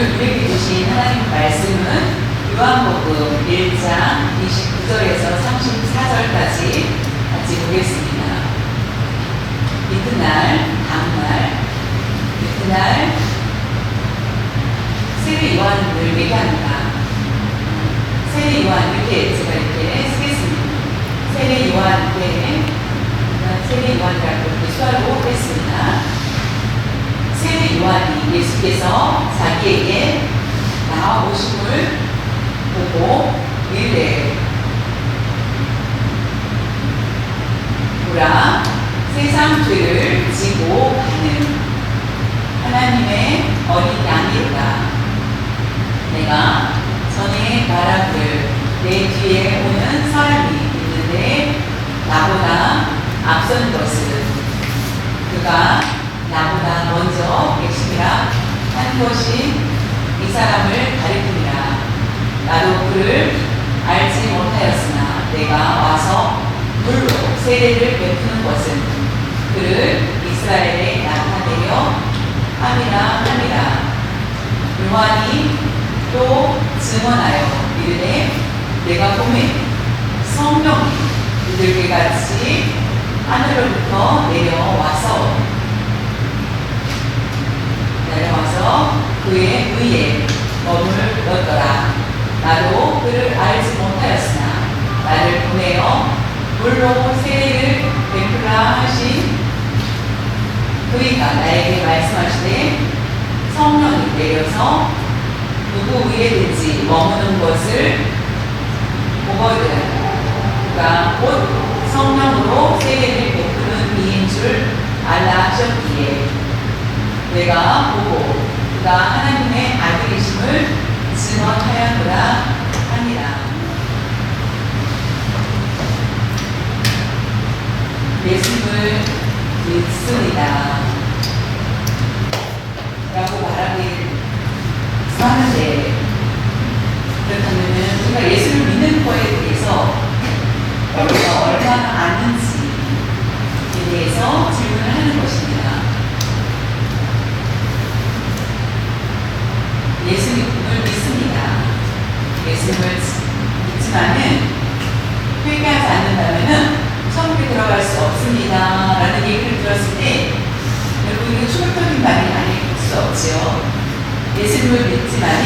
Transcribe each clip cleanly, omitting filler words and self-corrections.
오늘 우리에게 주신 하나님 말씀은 요한복음 1장 29절에서 34절까지 같이 보겠습니다. 이튿날 세례 요한을 얘기합니다. 세례 요한 이렇게 제가 이렇게 쓰겠습니다. 세례 요한 때 세례 요한이라고 이렇게 수화로 했습니다. 세례 요한이 예수께서 자기에게 나아오심을 보고 이르되 보라 세상 죄를 지고 가는 하나님의 어린 양이로다. 내가 전에 말하기를 내 뒤에 오는 사람이 있는데 나보다 앞선 것은 그가 나보다 먼저 계시니라 한 것이 이 사람을 가리키니라. 나도 그를 알지 못하였으나 내가 와서 물로 세례를 베푸는 것은 그를 이스라엘에 나타내려 함이라. 요한이 또 증언하여 이르되 내가 보매 성령이 그들께 같이 하늘로부터 내려와서 그의 의에 머물렀더라. 나도 그를 알지 못하였으나 나를 보내어 물로 세례를 베푸라 하신 그이가 나에게 말씀하시되 성령이 내려서 누구 위에든지 머무는 것을 보거든 그가 곧 성령으로 세례를 베푸는 이인 줄 알라 하셨기에 내가 보고 그가 하나님의 아들이심을 증언하였노라 합니다. 예수님을 믿습니다 라고 말하길 하는데, 그렇다면 우리가 예수를 믿는 거에 대해서 우리가 얼마나 아는지에 대해서 질문을 하는 것입니다. 예수님을 믿습니다. 예수님을 믿지만은 회개하지 않는다면은 천국에 들어갈 수 없습니다 라는 얘기를 들었을 때 여러분 이게 충격적인 말이 아닐 수 없지요. 예수님을 믿지만은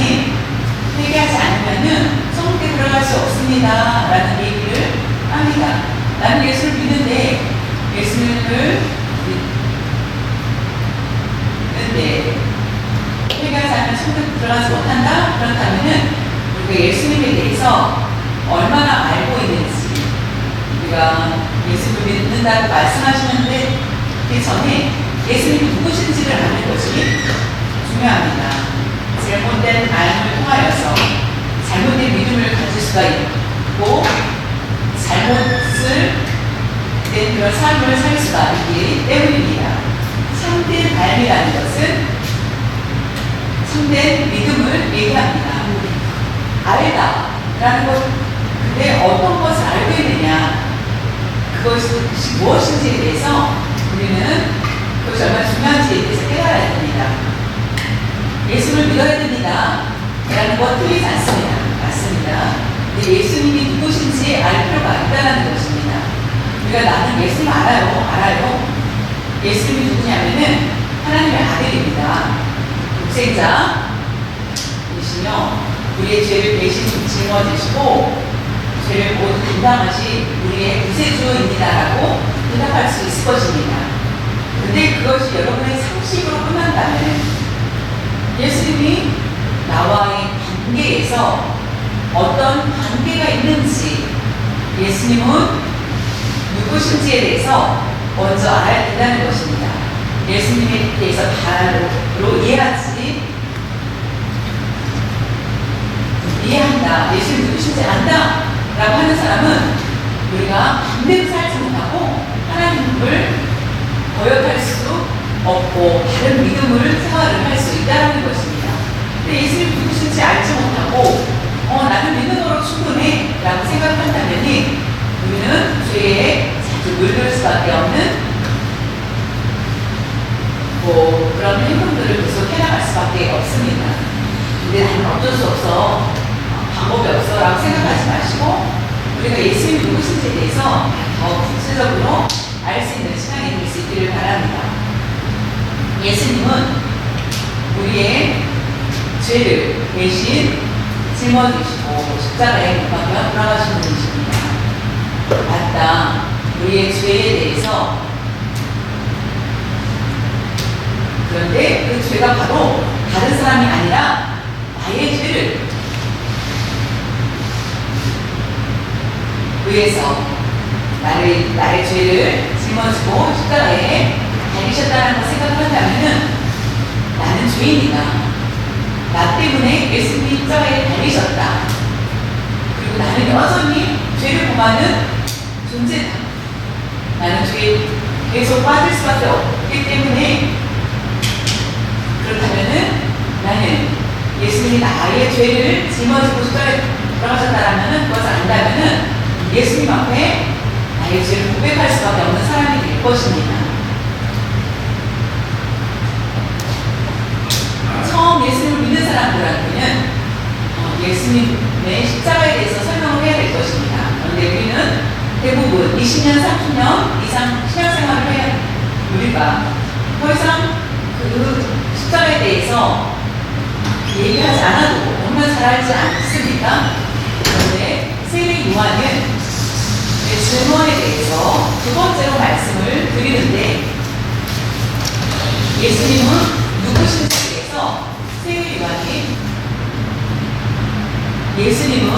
회개하지 않으면은 천국에 들어갈 수 없습니다 라는 얘기를 합니다. 나는 예수를 믿는데 예수님을 믿는데 회개하지 않으면 천국에 들어가지 못한다? 그렇다면은 우리가 예수님에 대해서 얼마나 알고 있는지, 우리가 예수님을 믿는다고 말씀하시는데 그 전에 예수님이 누구신지를 아는 것이 중요합니다. 잘못된 알을 통하여서 잘못된 믿음을 가질 수가 있고 잘못을 된 그런 삶을 살 수가 있기 때문입니다. 참된 삶이라는 것은 참된 믿음을 얘기합니다. 알다 라는 것, 근데 어떤 것을 알고 있느냐, 그것이 무엇인지에 대해서 우리는 그것이 얼마나 중요한지에 대해서 깨달아야 됩니다. 예수를 믿어야 됩니다 라는 것 틀리지 않습니다. 맞습니다. 근데 예수님이 누구신지 알 필요가 있다는 것입니다. 우리가 나는 예수님 알아요. 예수님이 누구냐면은 하나님의 아들입니다. 독생자이시며 우리의 죄를 대신 짊어지시고 죄를 모두 감당하신 우리의 구세주입니다라고 대답할 수 있을 것입니다. 근데 그것이 여러분의 상식으로 끝난다면 예수님이 나와의 관계에서 어떤 관계가 있는지, 예수님은 누구신지에 대해서 먼저 알아야 된다는 것입니다. 예수님에 대해서 바로 이해한다, 예수님 누구신지 안다 라고 하는 사람은 우리가 반대로 살지 못하고 하나님을 거역할 수 없고 다른 믿음을 생활을 할 수 있다는 것입니다. 근데 예수님 누구신지 알지 못하고 나는 믿음으로 충분해 라고 생각한다면 우리는 죄에 자주 물들 수밖에 없는 그런 행동들을 계속 해나갈 수밖에 없습니다. 근데 나는 어쩔 수 없어. 방법이 없어. 라고 생각하지 마시고, 우리가 예수님이 누구신지에 대해서 더 구체적으로 알 수 있는 시간이 될 수 있기를 바랍니다. 예수님은 우리의 죄를 대신 짊어지시고 십자가에 못 박혀 돌아가신 분이십니다. 맞다. 우리의 죄에 대해서, 그런데 그 죄가 바로 다른 사람이 아니라 나의 죄를 위해서 나의 죄를 짊어지고 십자가에 달리셨다는 걸 생각한다면은 나는 죄인이다. 나 때문에 예수님이 십자가에 달리셨다. 그리고 나는 여전히 죄를 범하는 존재다. 나는 죄에 계속 빠질 수밖에 없기 때문에, 그렇다면은 나는 예수님이 나의 죄를 짊어지고 십자가에 돌아가셨다라면은, 그것을 안다면은 예수님 앞에 나의 죄를 고백할 수밖에 없는 사람이 될 것입니다. 처음 예수님을 믿는 사람들한테는 예수님의 십자가에 대해서 설명을 해야 될 것입니다. 그런데 우리는 대부분 20년, 30년 이상 신앙생활을 해야 우리가 더 이상 그 십자가에 대해서 얘기하지 않아도 너무나 잘 알지 않습니까? 그런데 세례 요한은 증언에 대해서 두 번째로 말씀을 드리는데, 예수님은 누구신지에 대해서 세례 요한이 예수님은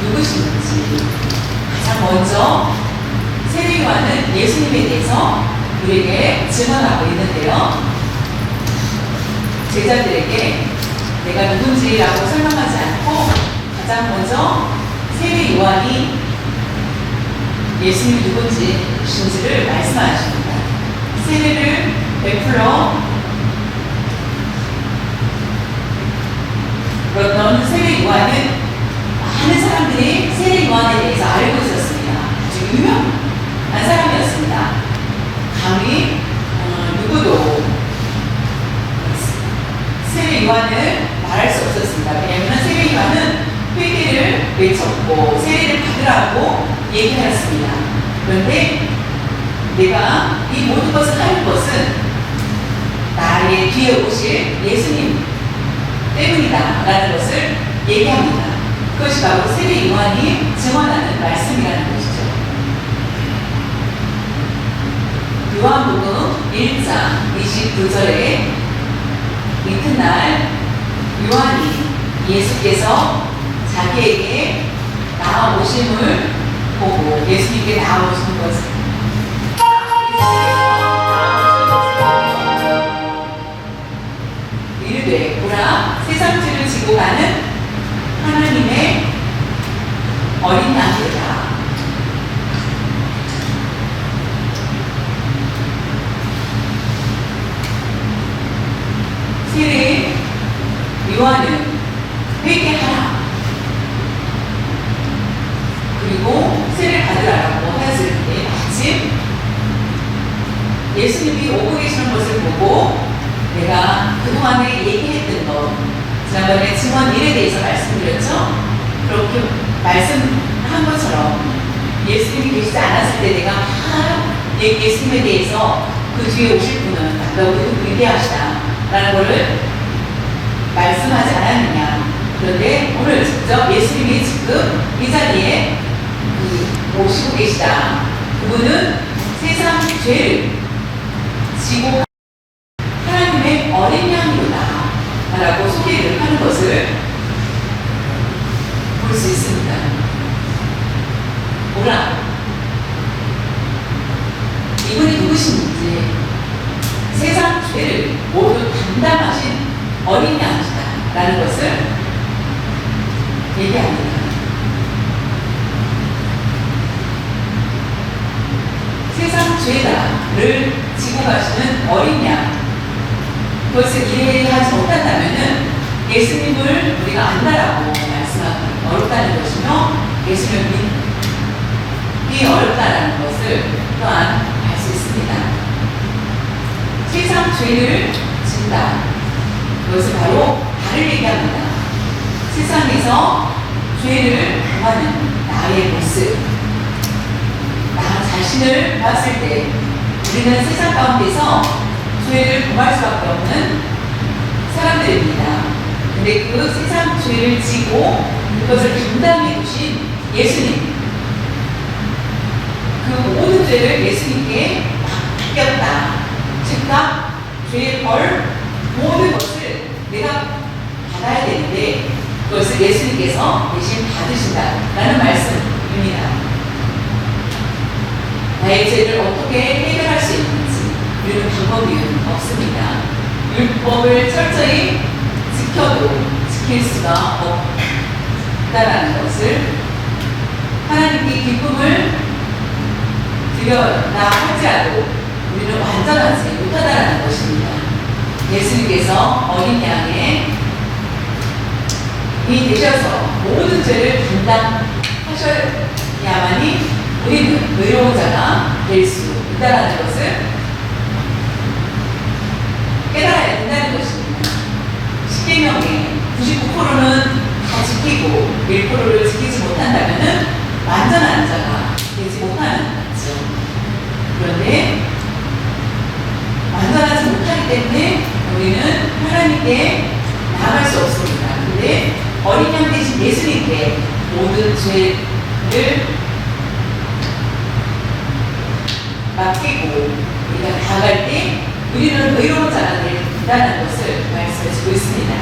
누구신지 가장 먼저 세례 요한은 예수님에 대해서 우리에게 증언하고 있는데요. 제자들에게 내가 누군지라고 설명하지 않고 가장 먼저 세례 요한이 예수님이 누군지를 말씀하십니다. 세례를 베풀어 그렇던 세례 요한은 많은 사람들이 세례 요한에 대해서 알고 있었습니다. 아주 유명한 사람이었습니다. 감히 누구도 세례 요한을 말할 수 없었습니다. 왜냐하면 세례 요한은 회개를 외쳤고 세례를 받으라고 얘기하였습니다. 그런데 내가 이 모든 것을 할 것은 나의 뒤에 오실 예수님 때문이다 라는 것을 얘기합니다. 그것이 바로 세례 요한이 증언하는 말씀이라는 것이죠. 요한복음 1장 29절에 이튿날 요한이 예수께서 자기에게 나아오심을 보고, 예수님께 나아오신 것을 이르되 보라, 세상 죄를 지고 가는 하나님의 어린 양이다. 세례 요한은 회개하라, 그리고 세례를 받으라고 하였을 때 마침 예수님이 오고 계시는 것을 보고, 내가 그동안에 얘기했던 것, 지난번에 증언 일에 대해서 말씀드렸죠? 그렇게 말씀한 것처럼 예수님이 계시지 않았을 때 내가 예수님에 대해서 그 뒤에 오실 분은 너무도 위대하시다 라는 것을 말씀하지 않았느냐. 그런데 오늘 직접 예수님이 지금 이 자리에 오시고 계시다. 그분은 세상 죄를 지고 하나님의 어린 양이로다 라고 소개를 하는 것을 볼 수 있습니다. 오라, 이분이 누구신지, 세상 죄를 모두 담당하신 어린 양이시다 라는 것을 얘기합니다. 세상 죄다를 지고 가시는 어린 양, 그것을 이해하지 못한다면 예수님을 우리가 안다라고 말씀하기 어렵다는 것이며, 예수님을 믿기 어렵다는 것을 또한 알 수 있습니다. 세상 죄를 진다, 그것은 바로 나를 얘기합니다. 세상에서 죄를 범하는 나의 모습, 나 자신을 봤을 때 우리는 세상 가운데서 죄를 범할 수밖에 없는 사람들입니다. 근데 그 세상 죄를 지고 그것을 감당해 주신 예수님, 그 모든 죄를 예수님께 맡겼다. 즉각 죄의 벌 모든 것을 내가 받아야 되는데 그것을 예수님께서 대신 받으신다라는 말씀입니다. 나의 죄를 어떻게 해결할 수 있는지 우리는 방법이 없습니다. 율법을 철저히 지켜도 지킬 수가 없다라는 것을, 하나님께 기쁨을 드려야 할지라도 우리는 완전하지 못하다라는 것입니다. 예수님께서 어린 양의 이 되셔서 모든 죄를 감당하셔야만이 우리는 의로운 자가 될 수 있다는 것을 깨달아야 된다는 것입니다. 10계명의 99%는 다 지키고 1%를 지키지 못한다면 완전한 자가 되지 못하는 거죠. 그런데 완전하지 못하기 때문에 우리는 하나님께 나아갈 수 없습니다. 근데 어린 양 대신 예수님께 모든 죄를 맡기고 우리가 나아갈 때 우리는 의로운 자가 된다는 것을 말씀해주고 있습니다.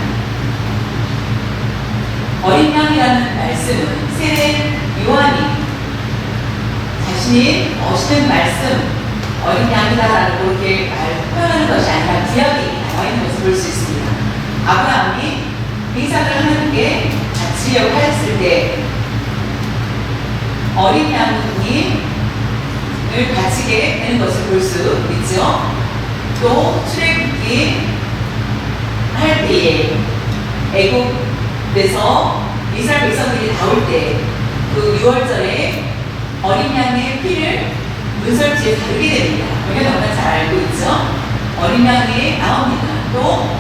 어린 양이라는 말씀은 세례 요한이 자신이 멋있는 말씀, 어린 양이다라고 그렇게 표현하는 것이 아니라 구약이 나와 있는 것을 볼 수 있습니다. 아브라함이 이삭을 하나님께 바치려고 하였을 때 어린 양을 바치게 되는 것을 볼 수 있죠. 또 출애굽기 할 때에 애굽에서 이스라엘 백성들이 나올 때 그 6월절에 어린 양의 피를 문설주에 바르게 됩니다. 우리가 너무나 잘 알고 있죠. 어린 양이 나옵니다. 또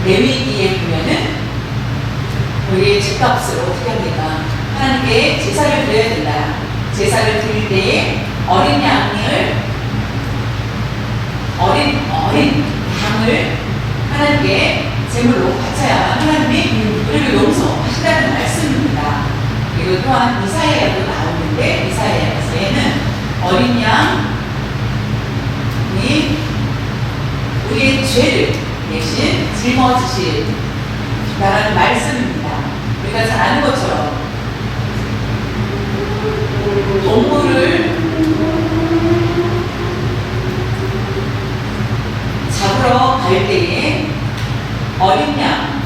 레위기에 보면은 우리의 죄값을 어떻게 합니까? 하나님께 제사를 드려야 된다. 제사를 드릴 때에 어린 양을 하나님께 제물로 바쳐야만 하나님이 우리를 용서하신다는 말씀입니다. 그리고 또한 이사야에도 나오는데 이사야에는 어린 양이 우리의 죄를 대신 짊어지신다라는 말씀입니다. 우리가 잘 아는 것처럼 동물을 잡으러 갈 때에 어린 양,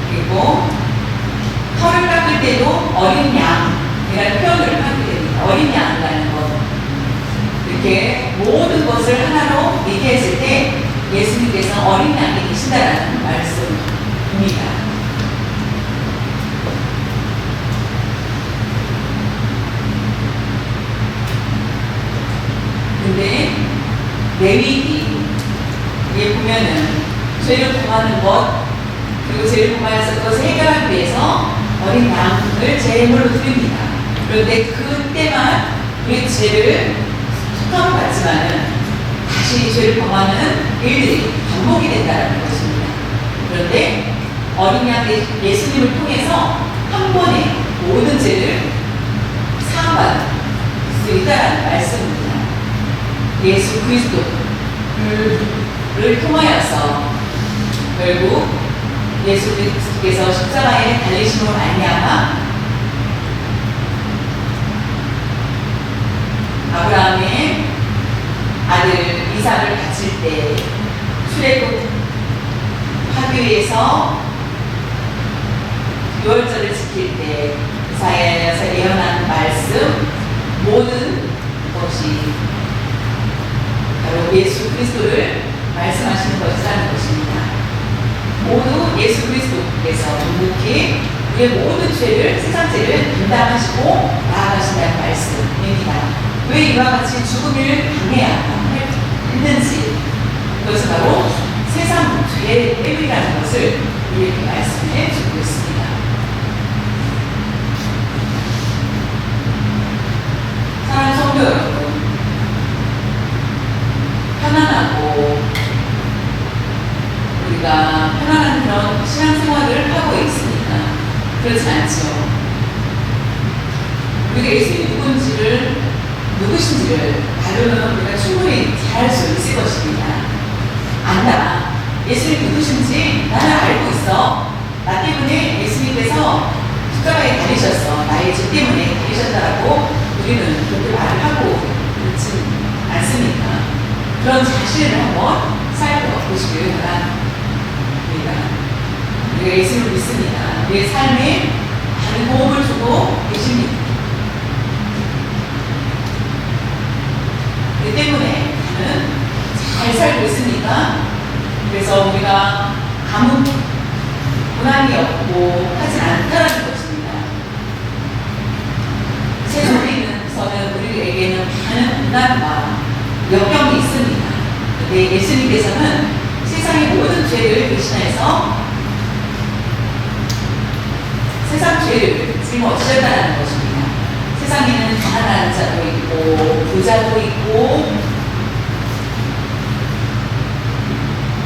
그리고 털을 깎을 때도 어린 양이라는 표현을 하게 됩니다. 어린 양이라는 것. 이렇게 모든 것을 하나로 얘기했을 때 예수님께서 어린 양이 계신다라는 말씀입니다. 근데 레위기에 보면은 죄를 범하는 것, 그리고 죄를 범하여서 그것을 해결하기 위해서 어린 양을 제물로 드립니다. 그런데 그때만 우리 죄를 속함을 받지만은 다시 죄를 범하는 일들이 반복이 된다는 것입니다. 그런데 어린 양 예수님을 통해서 한 번에 모든 죄를 사함받을 수 있다는 말씀입니다. 예수 그리스도를 통하여서 결국 예수 그리스도께서 십자가에 달리심으로 말미암아 아브라함의 아들 이삭을 바칠 때 출애굽 하기 위해서 6월절을 지킬 때 이사야에서 예언한 말씀 모든 것이 바로 예수 그리스도를 말씀하시는 것이라는 것입니다. 모두 예수 그리스도께서 묵묵히 우리의 모든 죄를, 세상 죄를 감당하시고 나아가신다는 말씀입니다. 왜 이와 같이 죽음을 당해야 했는지, 그것은 바로 세상 죄 때문이라는 것을 우리에게 말씀해 주고 있습니다. 사랑하는 성도 여러분, 편안하고 우리가 편안한 그런 신앙생활을 하고 있습니까? 그렇지 않죠. 우리가 예수님이 누구신지를 알려면 우리가 충분히 잘 알 수 있을 것입니다. 안다. 예수님이 누구신지 나는 알고 있어. 나 때문에 예수님께서 십자가에 달리셨어. 나의 죄 때문에 달리셨다라고 우리는 그렇게 말을 하고 그렇지 않습니까? 그런 자신을 한번 살펴보시길 바랍니다. 우리가 예수님을 믿습니다. 우리의 삶에 많은 도움을 주고 계십니다. 그 때문에 나는 잘 살고 있으니까 그래서 우리가 아무 고난이 없고 하지 않다라는 것입니다. 세상에서는 우리에게는 많은 고난과 역경이 있습니다. 근데 예수님께서는 세상의 모든 죄를 대신해서 세상 죄를 짊어지셨다는 것입니다. 세상에는 가난한 자도 있고 부자도 있고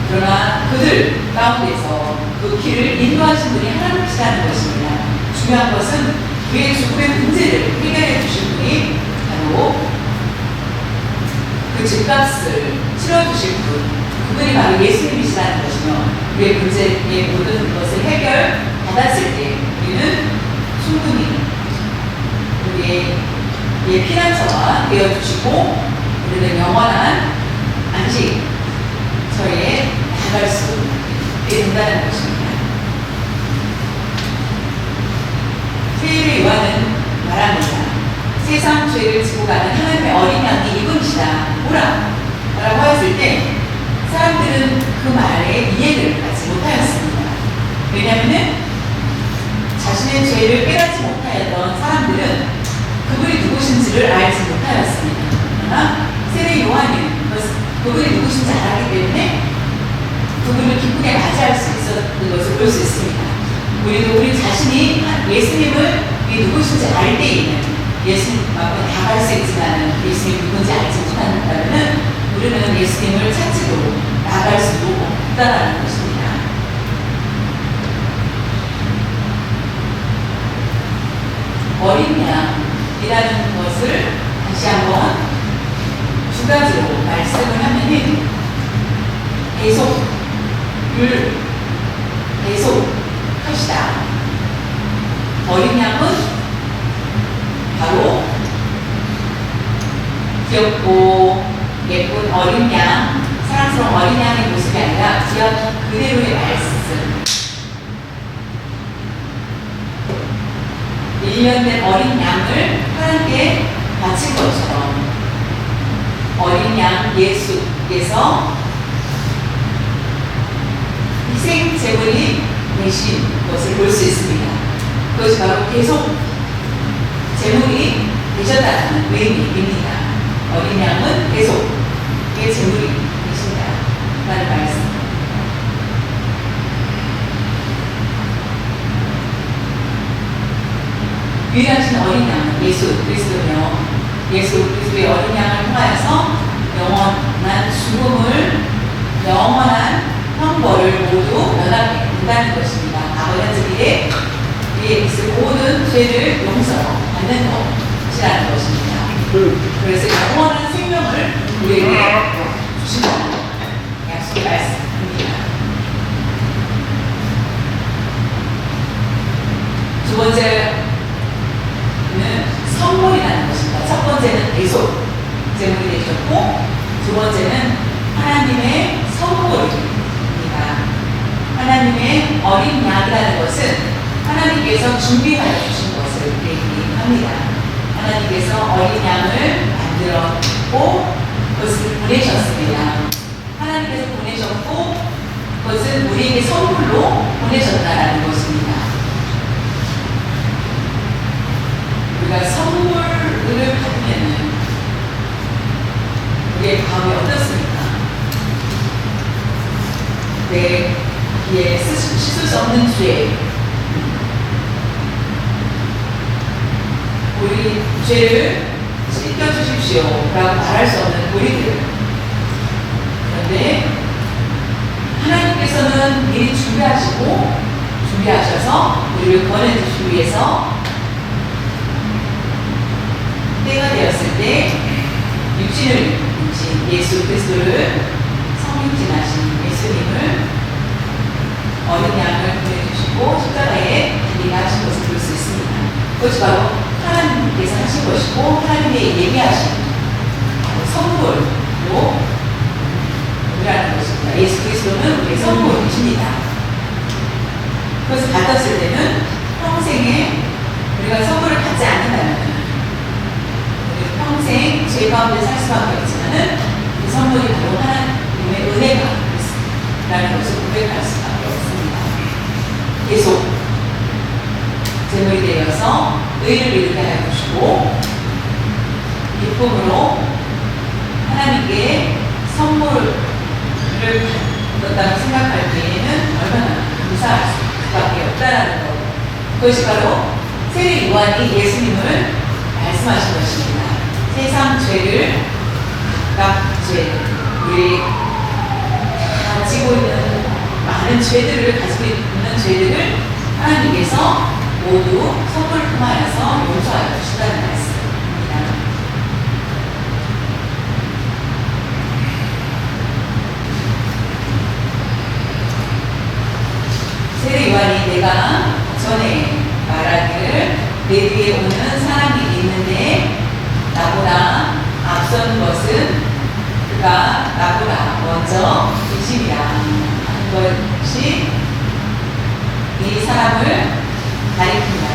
그러나 그들 가운데서 그 길을 인도하신 분이 하나님이시라는 것입니다. 중요한 것은 그의 죽음의 문제를 해결해 주신 분이 바로 그 집값을 치러주실 분, 그분이 바로 예수님이시라는 것이며 우리의 문제의 모든 것을 해결받았을 때 우리는 충분히 우리의 피난처가 되어주시고 우리는 영원한 안식처에 나갈 수 있게 된다는 것입니다. 세일의 요한은 말합니다. 세상 죄를 지고 가는 하나님의 어린 양이 이분이시다. 보라! 라고 하였을 때 사람들은 그 말에 이해를 갖지 못하였습니다. 왜냐하면 자신의 죄를 깨닫지 못하였던 사람들은 그분이 누구신지를 알지 못하였습니다. 그러나 세례 요한은 그분이 누구신지 알았기 때문에 그분을 기쁘게 맞이할 수 있었던 것을 볼 수 있습니다. 우리도 우리 자신이 예수님을 누구신지 알 때에는 예수님 앞에 나갈 수 있지만 예수님이 누군지 알지 못한다면 우리는 예수님을 찾지도 나갈 수도 없다라는 것입니다. 어린 양이라는 것을 다시 한번 두 가지로 말씀을 하면은 계속하시다. 어린 양은 바로 귀엽고 예쁜 어린 양, 사랑스러운 어린 양의 모습이 아니라 기억 그대로의 말씀. 1년된 어린 양을 하나님께 바친 것처럼 어린 양 예수께서 희생 제물이 되신 것을 볼 수 있습니다. 그것이 바로 계속 제물이 되셨다는 의미입니다. 어린 양은 계속 그 제물이 되신다 라는 말씀. 유일하신 어린 양은 예수 그리스도며 예수 그리스도의 어린 양을 통하여서 영원한 죽음을 영원한 형벌을 모두 면하게 된다는 것입니다. 아버지의 우리의 있을 모든 죄를 용서받는 것이라는 것입니다. 그래서 영원한 생명을 우리에게 주신다는 약속의 말씀입니다. 두 번째는 선물이라는 것입니다. 첫 번째는 계속 제물이 되셨고 두 번째는 하나님의 선물입니다. 하나님의 어린 양이라는 것은 하나님께서 준비하여 주신 것을 얘기합니다. 하나님께서 어린 양을 만들었고 그것을 보내셨습니다. 하나님께서 보내셨고 그것은 우리에게 선물로 보내셨다는 것입니다. 우리가 선물을 받으면 우리의 마음이 어떻습니까? 내 귀에 씻을 수 없는 죄, 우리 죄를 씻겨주십시오 라고 말할 수 없는 우리들. 그런데 하나님께서는 미리 준비하셔서 우리를 권해주시기 위해서 때가 되었을 때 육신을 입으신 예수 그리스도를, 성육신하신 예수님을 어린 양을 보내주시고 십자가에 달리하신 것을 볼 수 있습니다. 그것이 바로 하나님께서 하신 것이고 하나님의 예비하신 선물로 우리라는 것입니다. 예수 그리스도는 우리의 선물이십니다. 그것을 받았을 때는 평생에 우리가 선물을 받지 않는다면 평생 죄 가운데 살 수밖에 없지만은 그 선물이 바로 하나님의 은혜가 있다는 것을 고백할 수밖에 없습니다. 계속 제물이 되어서 의를 이루게 하여 주시고 기쁨으로 하나님께 선물을 받았다고 생각할 때에는 얼마나 감사할 수밖에 없다라는 것. 그것이 바로 세례 요한이 예수님을 말씀하신 것입니다. 세상 죄를, 각 죄, 우리 가지고 있는 많은 죄들을, 가지고 있는 죄들을 하나님께서 모두 선물을 통하여서 용서하여 주신다는 말씀입니다. 세례 요한이 내가 전에 말하기를 내 뒤에 오는 사람이 있는데 나보다 앞선 것은 그가 나보다 먼저 계심이라 하는 것이 이 사람을 가리킵니다.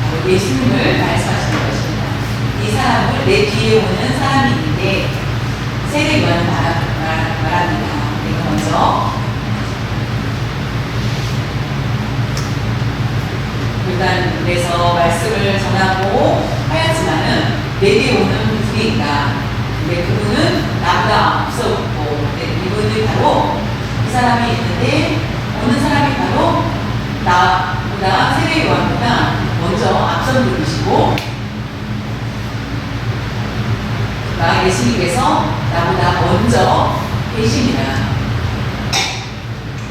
바로 예수님을 말씀하시는 것입니다. 이 사람을 내 뒤에 오는 사람이 있는데 세례 요한은 말합니다. 내가 먼저 일단 그래서 말씀을 전하고 하였지만은 내 뒤에 오는 분이 있다. 근데 그분은 나보다 앞서고 이분이 바로 이 사람이 있는데 오는 사람이 바로 나보다 세례 요한보다 먼저 앞선 분이시고 예수님께서 나보다 먼저 계십니다.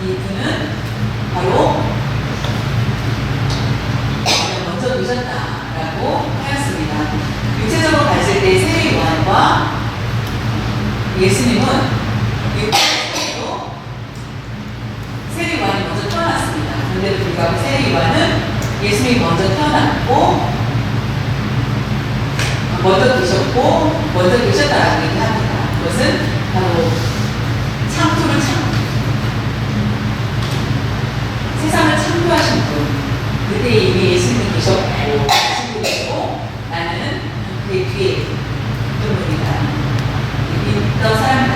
이분은 바로 먼저 계셨다라고 하였습니다. 육체적으로 봤을 때 세례 요한과 예수님은 육체적으로 세례 요한이 먼저 태어났습니다. 그런데도 불구하고 세례 요한은 예수님이 먼저 태어났고 먼저 계셨고 먼저 계셨다라고 얘기합니다. 그것은 바로 창조를 세상을 창조하신 분. 그때 이미 예수님이 계셨고 계시고 나는 그의 뒤에 있던 분이다. 믿던 사람이다.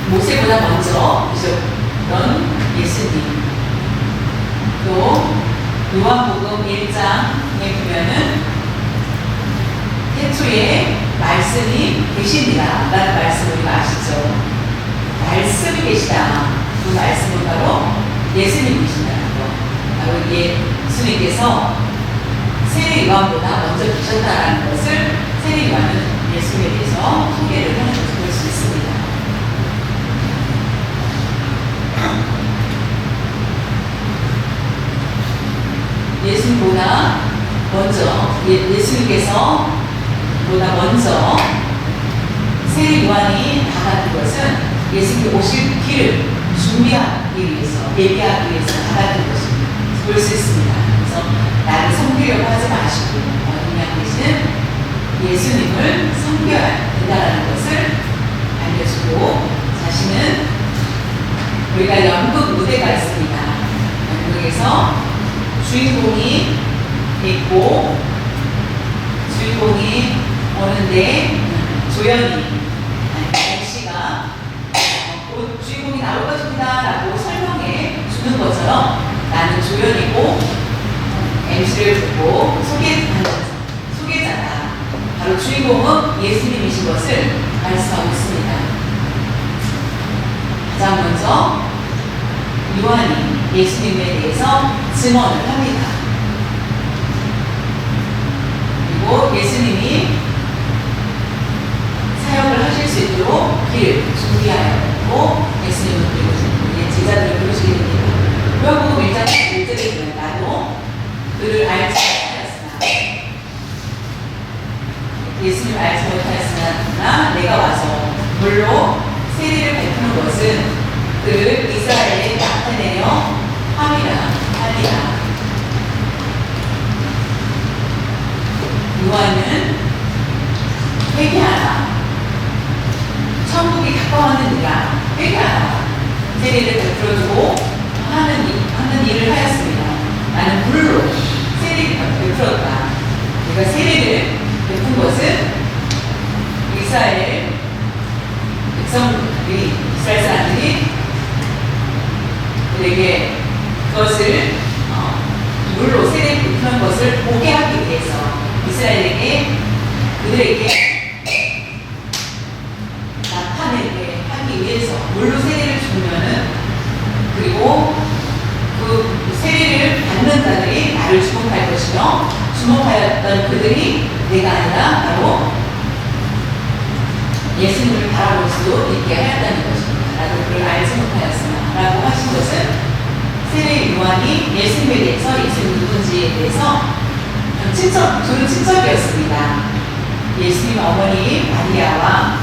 모세보다 먼저 계셨던 예수님. 또 요한복음 1장에 보면은 태초에 말씀이 계십니다 라는 말씀을 우리가 아시죠? 말씀이 계시다. 그 말씀은 바로 예수님이신다는 것. 바로 예수님께서 세례 요한보다 먼저 계셨다라는 것을 세례 요한은 예수님에 대해서 소개를 하는 것을 볼 수 있습니다. 예수님보다 먼저 예수님께서 보다 먼저 세례 요한이 다가간 것은 예수님이 오실 길을 준비하기 위해서, 예비하기 위해서 다가간 것입니다. 볼 수 있습니다. 그래서 나를 섬기려고 하지 마시고 어린 양 대신 예수님을 섬겨야 된다는 것을 알려주고, 자신은 우리가 연극 무대가 있습니다. 연극에서 주인공이 있고 주인공이 오는데 조연이 MC가 곧 주인공이 나올 것입니다 라고 설명해 주는 것처럼 나는 조연이고 MC를 듣고 소개자다. 바로 주인공은 예수님이신 것을 말씀하고 있습니다. 가장 먼저 요한이 예수님에 대해서 증언을 합니다. 그리고 예수님이 사역을 하실 수 있도록 길을 준비하였고 예수님을 그리고 제자들을 부르시게 됩니다. 요한복음 1장 1절에 보면 나도 그를 알지 못하였으나 예수님을 알지 못하였으나 내가 와서 물로 세례를 베푸는 것은 그를 이스라엘에 나타내려 함이라 하리라. 요한은 회개하라. 천국이 가까웠느니라. 회개하라. 세례를 베풀어주고 하는 일을 하였습니다. 나는 물로 세례를 베풀었다. 내가 세례를 베푼 것은 이스라엘 백성들이, 이스라엘 사람들이 그에게 그것을 물로 세례를 베푸는 것을 보게 하기 위해서 이스라엘에게 그들에게 나타내게 하기 위해서 물로 세례를 주면은 그리고 그 세례를 받는 자들이 나를 주목할 것이며 주목하였던 그들이 내가 아니라 바로 예수님을 바라볼 수 있게 하였다는 것입니다. 나도 그를 알지 못하였으나 라고 하신 것은 세례 요한이 예수님에 대해서 예수님 누군지에 대해서 둘은 친척이었습니다. 예수님 어머니 마리아와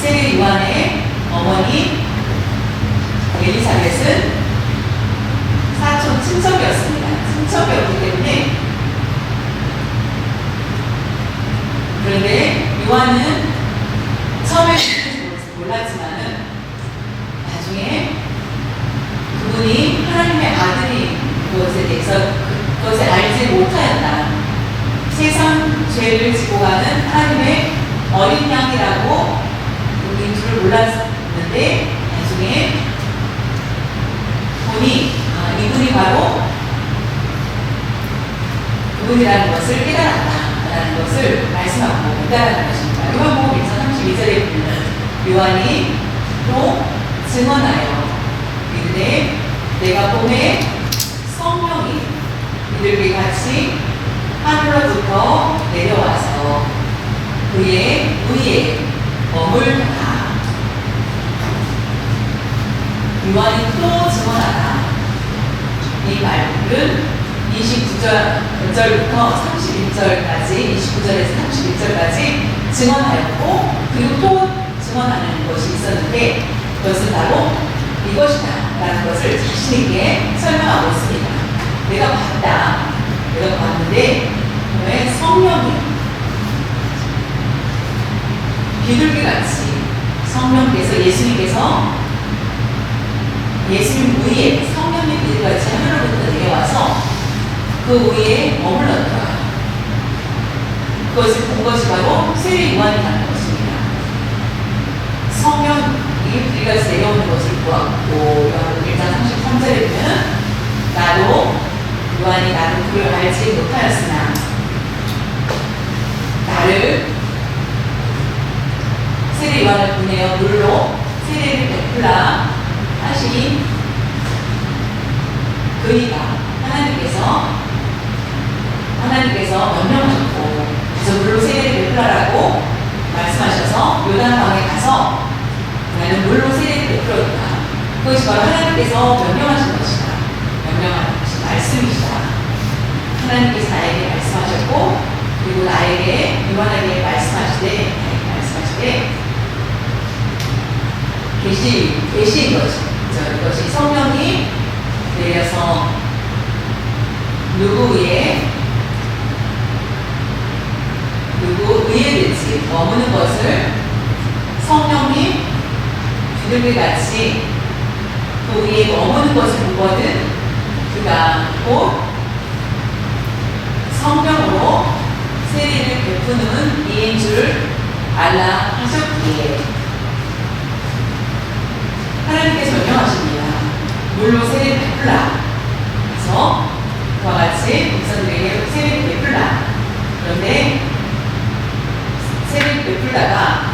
세례 요한의 어머니 엘리사벳은 사촌 친척이었습니다. 친척이었기 때문에 그런데 요한은 처음에 몰랐지만은 나중에 그분이 하나님의 아들인 것에 대해서 그것을 알지 못하였다. 세상 죄를 지고 가는 하나님의 어린 양이라고 우린 줄을 몰랐는데 나중에 보니 이분이 바로 그분이라는 것을 깨달았다라는 것을 말씀하고 있다는 것입니다. 요한복음 1장 32절에 보면 요한이 또 증언하여 이르되 내가 봄에 성령이 이들에게 같이 하늘로부터 내려와서 그의 위에 머물더라. 요한이 또 증언하다. 이 말은 29절부터 31절까지 29절에서 31절까지 증언하였고 그리고 또 증언하는 것이 있었는데 그것은 바로 이것이다 라는 것을 자신에게 설명하고 있습니다. 내가 봤다. 내가 봤는데 왜 성령이 비둘기같이 성령께서 예수님 위에 성령이 비둘기같이 하늘로부터 내려와서 그 위에 머물렀더라. 그것을 본 것이 바로 세례 요한이라는 것입니다. 성령이 비둘기같이 내려오는 것을 보았고 요한복음 1장 33절에 보면 요한이 나도 그를 알지 못하였으나 나를 세례 요한을 보내어 물로 세례를 베풀라 하시니 그이가 하나님께서 명령하셨고 그래서 물로 세례를 베풀라라고 말씀하셔서 요단강에 가서 나는 물로 세례를 베풀었다. 그것이 바로 하나님께서 명령하신 것이다. 명령하신 말씀이시다. 하나님께서 나에게 말씀하셨고 그리고 나에게 요한에게 말씀하시되 계시인 것이죠. 이것이 성령이 내려서 누구 위에든지 머무는 것을 성령이 비둘기같이 그 위에 머무는 것을 보거든 그가 곧 성령으로 세례를 베푸는 이인 줄 알라 하셨기에 하나님께서 명령하십니다. 물로 세례를 베풀라. 그래서 그와 같이 백성들에게 세례를 베풀라. 그런데 세례를 베풀다가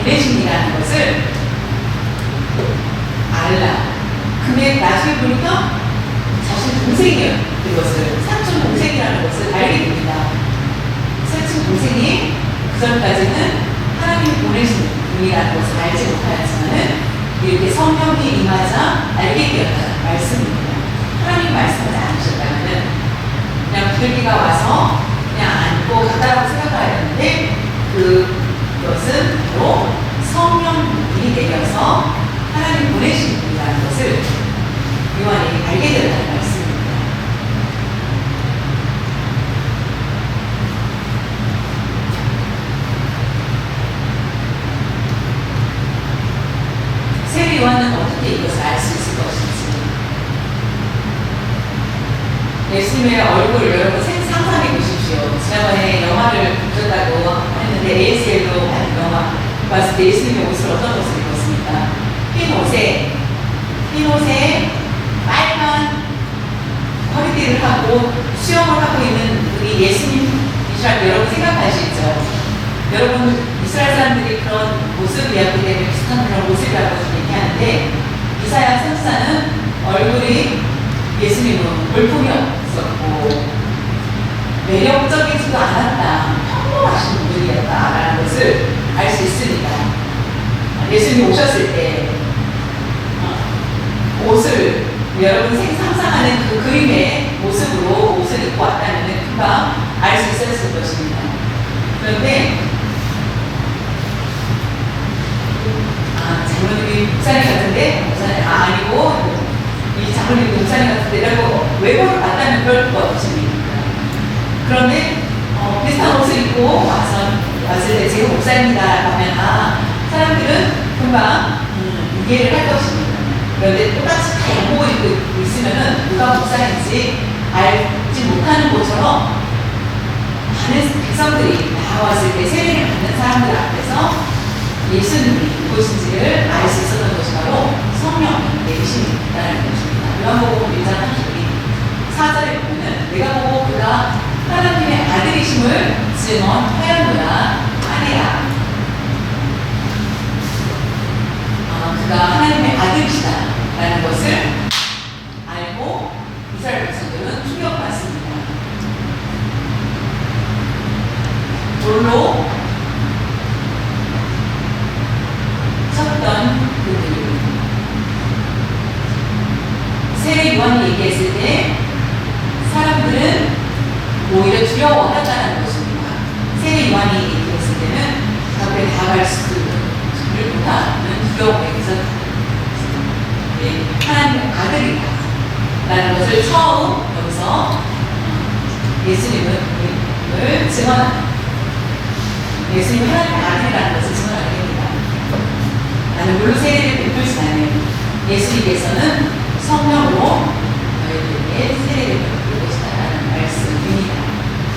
보내심이라는 것을 알라. 근데 나중에 보니까 자신 동생이에요. 그것을 삼촌 동생이라는 것을 알게 됩니다. 삼촌 동생이 그 전까지는 하나님이 보내신 분이라는 것을 알지 못하였지만은 이렇게 성령이 임하자 알게 되었다는 말씀입니다. 하나님 말씀하지 않으셨다면은 그냥 비둘기가 와서 그냥 안고 갔다라고 생각해야 되는데 그것은 바로 성령이 내려서 하나님 보내신 분이라는 것을 요한이 알게 되었다는 말씀입니다. 세례 요한은 어떻게 이것을 알 수 있을 것인지, 예수님의 얼굴 여러분 상상해 보십시오. 지난번에 영화를 보셨다고 했는데 ASL로 한 영화 봤을 때 예수님의 옷을 어떤 옷을 입었습니까? 흰 옷에 빨간 허리띠를 하고 수영을 하고 있는 분이 예수님이시라고 여러분 생각하시죠? 여러분 이스라엘 사람들이 그런 모습이었기 때문에 비슷한 그런 모습이라고 얘기하는데 이사야 선지자는 얼굴이 예수님은 볼품이 없었고 매력적이지도 않았다, 평범하신 분들이었다라는 것을 알 수 있습니다. 예수님이 오셨을 때 옷을 여러분 상상하는 그 그림의 모습으로 옷을 입고 왔다면 금방 알 수 있었을 것입니다. 그런데 장로님이 목사님 같은데 목사님 아니고 이 장로님이 목사님 같은데라고 외모를 봤다면 그럴 것 없습니다. 그런데 비슷한 옷을 입고 왔을 때 제가 목사입니다라고 하면 사람들은 금방 이해를 할 것입니다. 그런데 똑같이 다 양복을 입고 있으면은 누가 목사인지 알지 못하는 것처럼 많은 백성들이 나왔을 때 세례를 받는 사람들 앞에서 예수님이 누구신지를 알 수 있었던 것이 바로 성령이 내리심이라는 것입니다. 요한복음 1장 4절에 보면은 내가 보고 그가 하나님의 아들이심을 증언하였노라 하리라. 그가 하나님의 아들이시다라는 것을 알고 이스라엘 백성들은 충격받습니다. 돌로 쳤던 그들, 세례 요한이 얘기했을 때 사람들은 오히려 두려워하다는 것입니다. 세례 요한이 얘기했을 때는 앞에 다가갈 수를 못하는 두려움에서 하나님의 아들이다 라는 것을 처음 여기서 예수님을 증언합니다. 예수님이 하나님의 아들이라는 것을 증언하게 됩니다. 나는 물로 세례를 베풀지만은 예수님께서는 성령으로 너희들에게 세례를 베풀 것이다라는 말씀입니다.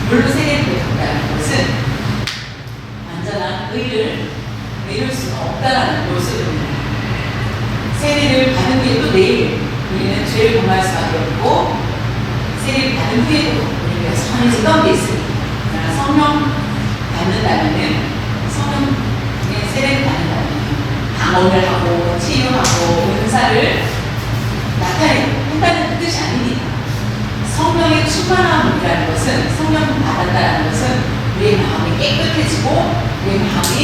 물로 세례를 베푼다는 것은 완전한 의를 이룰 수는 없다라는 모습입니다. 세례를 받은 후에도 내일 우리는 죄를 범할 수밖에 없고 세례를 받은 후에도 우리가 성령이 떠오르게 있습니다. 그러나 성령 받는다면은 성령의 세례를 받는다면 방언을 하고 치유하고 은사를 나타낸다는 뜻이 아닙니다. 성령의 충만함이라는 것은 성령 받았다는 것은 우리의 마음이 깨끗해지고 우리의 마음이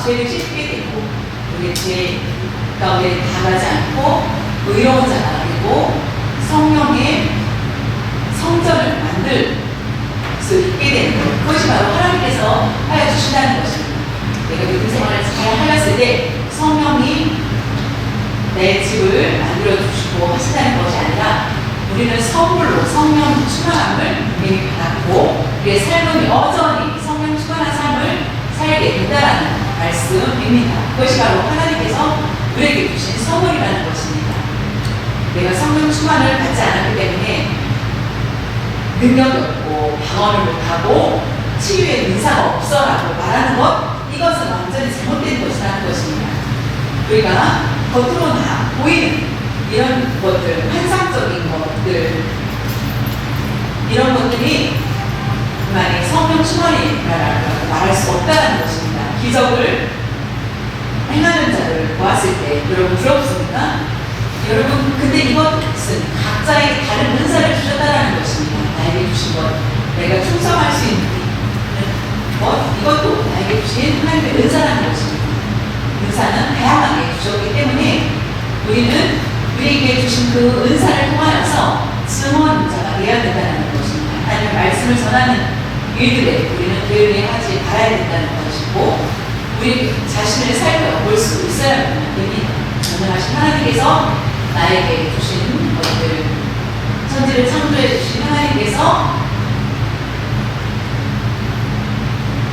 죄를 씻게 되고 우리의 죄 가운데 당하지 않고 의로운 자가 되고 성령의 성전을 만들 수 있게 되는 것, 그것이 바로 하나님께서 하여 주신다는 것입니다. 내가 믿음 생활을 잘 하였을 때 성령이 내 집을 만들어 주시고 하신다는 것이 아니라 우리는 선물로 성령 충만함을 이미 받았고 우리의 삶은 여전히 성령 충만한 삶을 살게 된다는 말씀입니다. 그것이 바로 하나님께서 우리에게 주신 선물이라는 것입니다. 내가 성령 충만을 받지 않았기 때문에 능력이 없고 방언을 못하고 치유의 은사가 없어라고 말하는 것, 이것은 완전히 잘못된 것이라는 것입니다. 우리가 겉으로 보이는 이런 것들, 환상적인 것들, 이런 것들이 만약 성령 충만이라고 말할 수 없다는 것입니다. 기적을 행하는 자를 보았을 때 여러분 부럽습니까? 여러분 근데 이것은 각자에게 다른 은사를 주셨다는 것입니다. 나에게 주신 것, 내가 충성할 수 있는 것, 이것도 나에게 주신 하나님의 은사라는 것입니다. 은사는 다양하게 주셨기 때문에 우리는 우리에게 주신 그 은사를 통하여서 증언자가 되어야 된다는 것입니다. 하나님의 말씀을 전하는 일들에 우리는 게을리하지 말아야 된다는 것이고, 우리 자신을 살펴볼 수 있어야 됩니다. 전능하신 하나님께서 나에게 주신 것들, 천지를 창조해 주신 하나님께서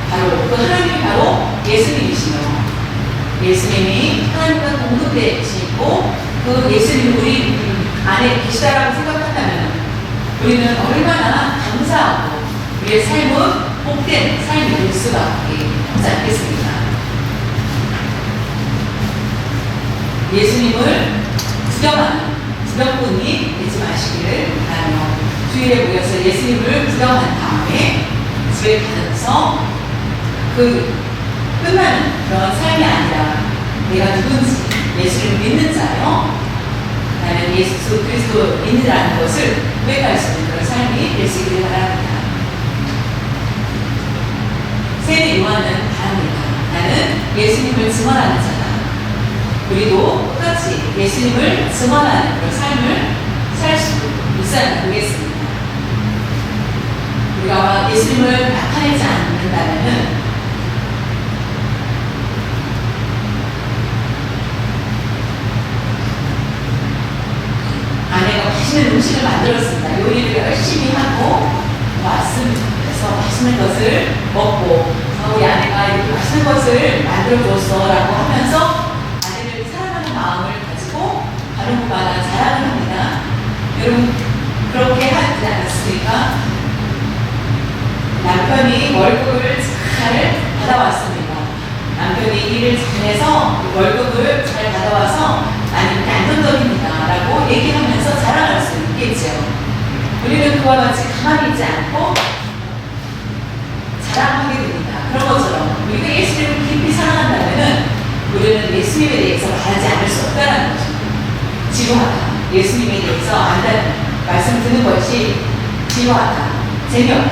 바로 그 하나님이 바로 예수님이시며, 예수님이 하나님과 공동되시고 그 예수님이 우리 안에 계시다라고 생각한다면 우리는 얼마나 감사하고 우리의 삶은 복된 삶이 될 수밖에 없지 않겠습니까? 예수님을 구경하는 구경꾼이 되지 마시기를 바라며, 주일에 모여서 예수님을 구경한 다음에 집에 가면서 그 끝나는 그런 삶이 아니라 내가 누군지, 예수를 믿는 자요, 나는 예수 그리스도 믿는다는 것을 고백할 수 있는 그런 삶이 될 수 있기를 바랍니다. 세례 요한은 바랍니다. 나는 예수님을 증언하는 자다. 우리도 똑같이 예수님을 증언하는 그런 삶을 살 수 있어야 되겠습니다. 우리가 예수님을 나타내지 않는다면 아내가 맛있는 음식을 만들었습니다. 요리를 열심히 하고 왔습니다. 그래서 맛있는 것을 먹고, 우리 아내가 이렇게 맛있는 것을 만들어줬어 라고 하면서 아내를 사랑하는 마음을 가지고 다른 곳마다 자랑을 합니다. 여러분 그렇게 하지 않았습니까? 남편이 월급을 잘 받아왔습니다. 남편이 일을 잘해서 월급을 잘 받아와서 나는 안정적입니다 라고 얘기하면서 자랑할 수 있겠죠. 우리는 그와 같이 가만히 있지 않고 자랑하게 됩니다. 그런 것처럼 우리가 예수님을 깊이 사랑한다면 우리는 예수님에 대해서 말하지 않을 수 없다는 것입니다. 지루하다, 예수님에 대해서 안다는 말씀 듣는 것이 지루하다, 재미없다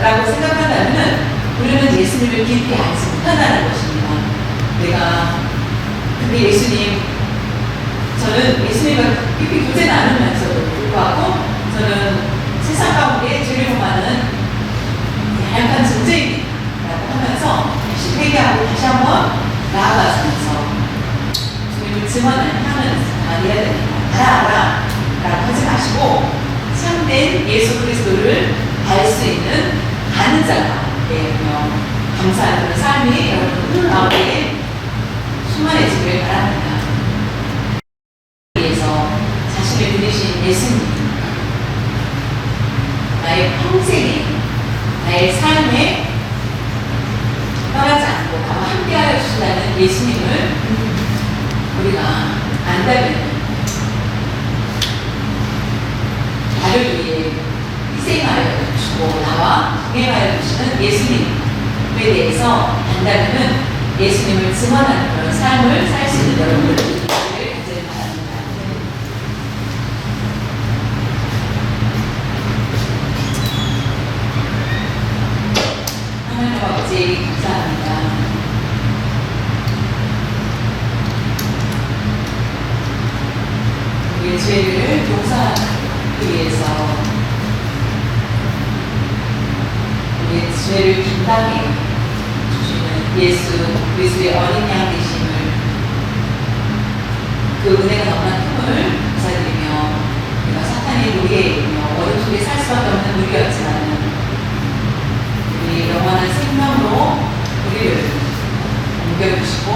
라고 생각한다면 우리는 예수님을 깊이 알지 못한다는 것입니다. 근데 예수님, 저는 예수님과 깊이 보지 않으면서도 불구하고 저는 세상 가운데 죄를 범하는 약한 존재입니다라고 하면서 다시 회개하고 다시 한번 나아가면서 주님을 증언하는 자가 되어야 됩니다. 알아 라고 하지 마시고 참된 예수 그리스도를 알 수 있는 아는 자가 되며 감사하는 그런 삶이 여러분 가운데 충만해지길 바랍니다. 위해서 자신을 드리신 예수님, 나의 평생에, 나의 삶에 떠나지 않고 나와 함께하여 주신다는 예수님을 우리가 안다면 나를 위해 희생하여 주시고 나와 동행하여 주시는 예수님에 대해서 안다면 예수님을 증언하는 그런 삶을 살 수 있는 여러분들 되기를 간절히 바랍니다. 하나님 아버지 감사합니다. 우리의 죄를 용서하기 위해서 우리의 죄를 감당해 주시는 예수 그리스도의 어린 양 되심을, 그 은혜가 너무나 큼을 감사드리며 우리가 사탄의 노예에 있며 어둠 속에 살 수밖에 없는 우리였지만 우리 영원한 생명으로 우리를 옮겨주시고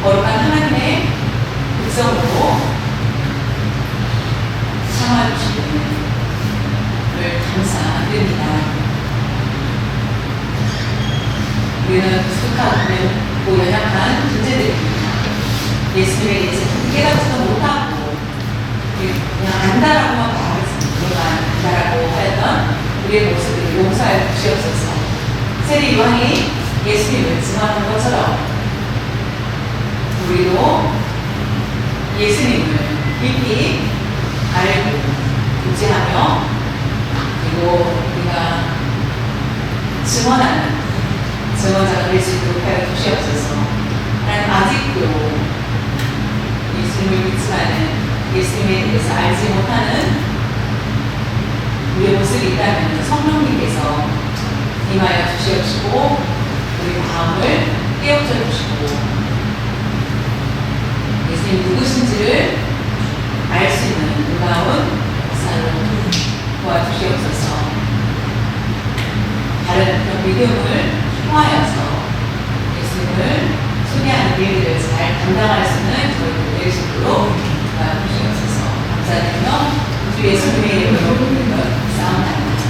거룩한 하나님의 백성으로 삼아주시는 을 감사드립니다. 우리는 부족하고 연약한 존재들입니다. 예수님에 대해서 깨닫지도 못하고 그냥 안다라고만 말하겠습니다. 우리가 안다라고 하였던 우리의 모습을 용서하여 주시옵소서. 세례 요한이 예수님을 증언하는 것처럼 우리도 예수님을 깊이 알고 의지하며 그리고 우리가 증언하는 증언자가 될 수 있도록 하여 주시옵소서. 하나님 아직도 예수님을 믿지만은 예수님에 대해서 알지 못하는 우리의 모습이 있다면 성령님께서 임하여 주시옵시고 우리 마음을 깨우쳐 주시고 예수님 누구신지를 알 수 있는 놀라운 역사를 도와주시옵소서. 다른 그런 믿음을 통하여서 예수님을 소개하는 일들을 잘 감당할 수 있는 저희들 될 수 있도록 도와주시옵소서. 감사드리며 주 예수님의 이름으로 싸움합니다.